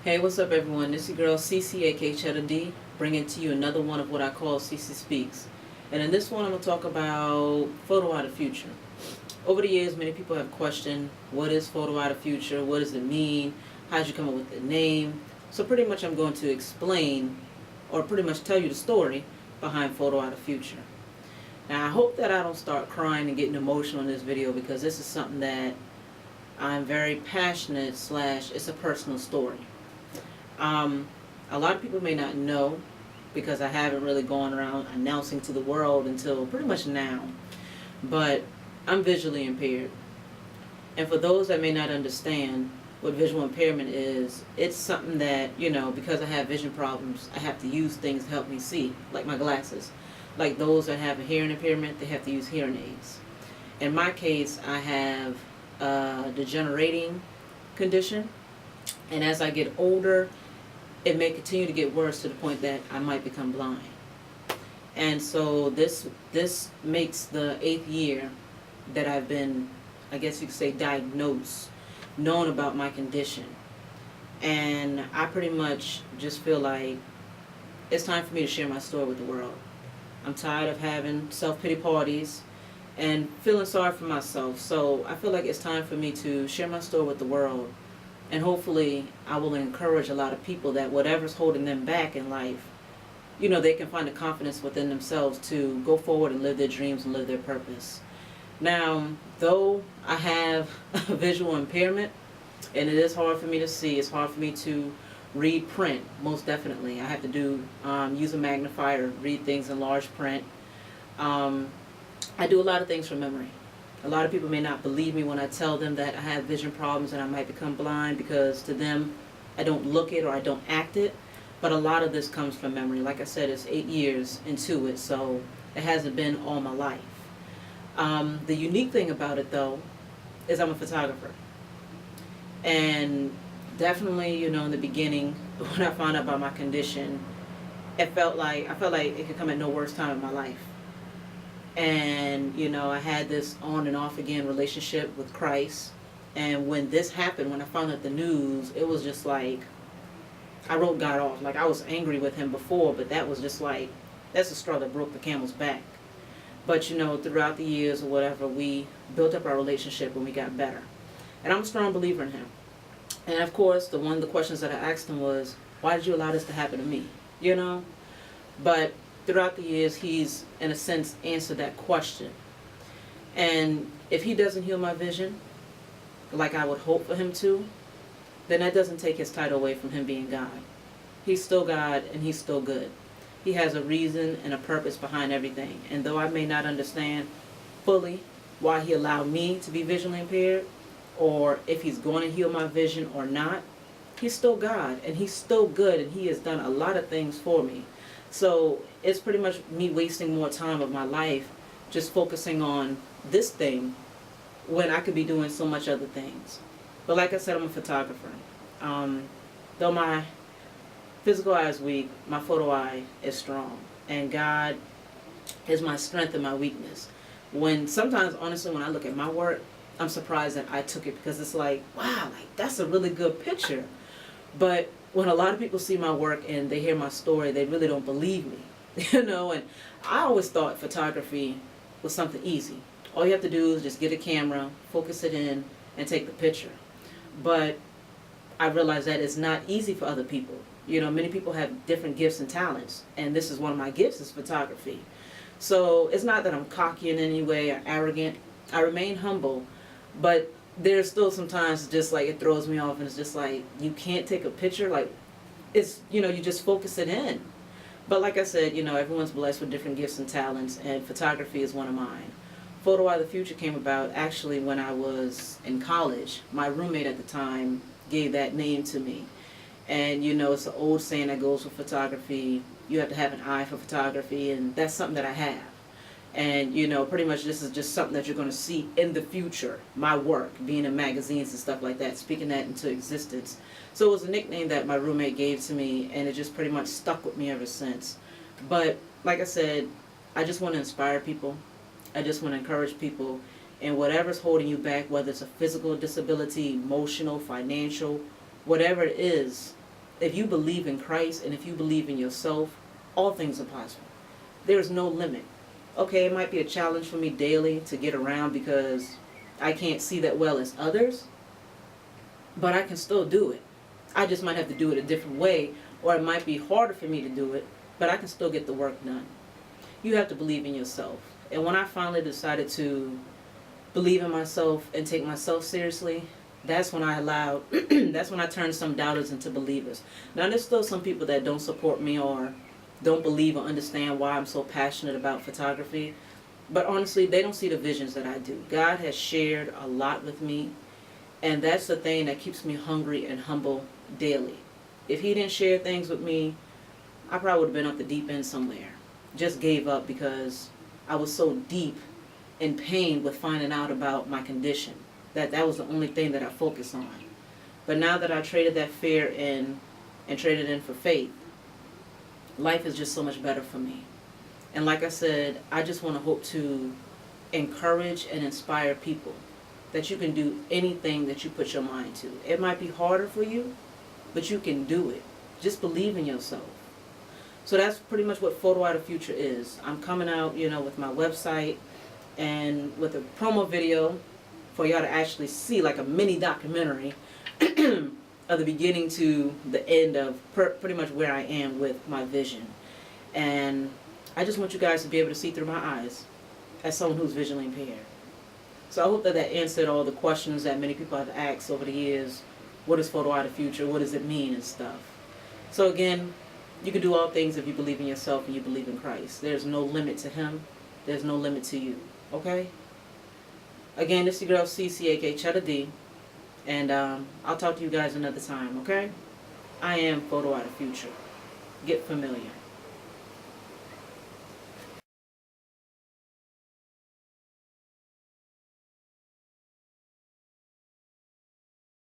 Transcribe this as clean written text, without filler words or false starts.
Hey, what's up, everyone? This is your girl CC, aka Cheddar D, bringing to you another one of what I call CC Speaks. And in this one, I'm going to talk about Photoeye Thefuture. Over the years, many people have questioned, what is Photoeye Thefuture? What does it mean? How did you come up with the name? So pretty much I'm going to explain, or pretty much tell you the story behind Photoeye Thefuture. Now, I hope that I don't start crying and getting emotional in this video, because this is something that I'm very passionate / it's a personal story. A lot of people may not know, because I haven't really gone around announcing to the world until pretty much now, but I'm visually impaired. And for those that may not understand what visual impairment is, it's something that, because I have vision problems, I have to use things to help me see, like my glasses. Like those that have a hearing impairment, they have to use hearing aids. In my case, I have a degenerating condition, and as I get older, it may continue to get worse to the point that I might become blind. And so this makes the 8th year that I've been, I guess you could say, diagnosed, known about my condition. And I pretty much just feel like it's time for me to share my story with the world. I'm tired of having self-pity parties and feeling sorry for myself. So I feel like it's time for me to share my story with the world. And hopefully I will encourage a lot of people that whatever's holding them back in life, they can find the confidence within themselves to go forward and live their dreams and live their purpose. Now, though I have a visual impairment, and it is hard for me to see, it's hard for me to read print, most definitely. I have to use a magnifier, read things in large print. I do a lot of things from memory. A lot of people may not believe me when I tell them that I have vision problems and I might become blind, because to them, I don't look it or I don't act it. But a lot of this comes from memory. Like I said, it's 8 years into it, so it hasn't been all my life. The unique thing about it, though, is I'm a photographer. And definitely, in the beginning, when I found out about my condition, I felt like it could come at no worse time in my life. And, I had this on and off again relationship with Christ. And when this happened, when I found out the news, it was just like, I wrote God off. Like, I was angry with him before, but that was just like, that's the straw that broke the camel's back. But, throughout the years or whatever, we built up our relationship and we got better. And I'm a strong believer in him. And of course, one of the questions that I asked him was, why did you allow this to happen to me? But throughout the years, he's, in a sense, answered that question. And if he doesn't heal my vision, like I would hope for him to, then that doesn't take his title away from him being God. He's still God, and he's still good. He has a reason and a purpose behind everything. And though I may not understand fully why he allowed me to be visually impaired, or if he's going to heal my vision or not, he's still God, and he's still good, and he has done a lot of things for me. So it's pretty much me wasting more time of my life just focusing on this thing when I could be doing so much other things. But like I said, I'm a photographer. Though my physical eye is weak, my photo eye is strong. And God is my strength and my weakness. Sometimes, honestly, when I look at my work, I'm surprised that I took it, because it's like, wow, like that's a really good picture. But when a lot of people see my work and they hear my story, they really don't believe me, and I always thought photography was something easy. All you have to do is just get a camera, focus it in, and take the picture. But I realized that it's not easy for other people. Many people have different gifts and talents, and this is one of my gifts, is photography. So it's not that I'm cocky in any way or arrogant. I remain humble, but there's still sometimes just like it throws me off, and it's just like, you can't take a picture, like it's, you just focus it in. But like I said, everyone's blessed with different gifts and talents, and photography is one of mine. Photoeye Thefuture came about actually when I was in college. My roommate at the time gave that name to me. And it's an old saying that goes with photography, you have to have an eye for photography, and that's something that I have. And, pretty much this is just something that you're going to see in the future, my work, being in magazines and stuff like that, speaking that into existence. So it was a nickname that my roommate gave to me, and it just pretty much stuck with me ever since. But, like I said, I just want to inspire people. I just want to encourage people. And whatever's holding you back, whether it's a physical disability, emotional, financial, whatever it is, if you believe in Christ and if you believe in yourself, all things are possible. There's no limit. Okay, it might be a challenge for me daily to get around because I can't see that well as others, but I can still do it. I just might have to do it a different way, or it might be harder for me to do it, but I can still get the work done. You have to believe in yourself. And when I finally decided to believe in myself and take myself seriously, that's when that's when I turned some doubters into believers. Now, there's still some people that don't support me or don't believe or understand why I'm so passionate about photography. But honestly, they don't see the visions that I do. God has shared a lot with me, and that's the thing that keeps me hungry and humble daily. If He didn't share things with me, I probably would have been up the deep end somewhere. Just gave up because I was so deep in pain with finding out about my condition. That was the only thing that I focused on. But now that I traded that fear in and traded in for faith, life is just so much better for me. And like I said, I just want to hope to encourage and inspire people that you can do anything that you put your mind to. It might be harder for you, but you can do it. Just believe in yourself. So that's pretty much what Photoeye Thefuture is. I'm coming out, with my website and with a promo video for y'all to actually see, like a mini documentary of the beginning to the end of pretty much where I am with my vision. And I just want you guys to be able to see through my eyes as someone who's visually impaired. So I hope that answered all the questions that many people have asked over the years. What is Photoeye Thefuture? What does it mean and stuff? So again, you can do all things if you believe in yourself and you believe in Christ. There's no limit to Him. There's no limit to you. Okay? Again, this is your girl CC, aka Cheddar D. And I'll talk to you guys another time, okay? I am Photoeye Thefuture. Get familiar.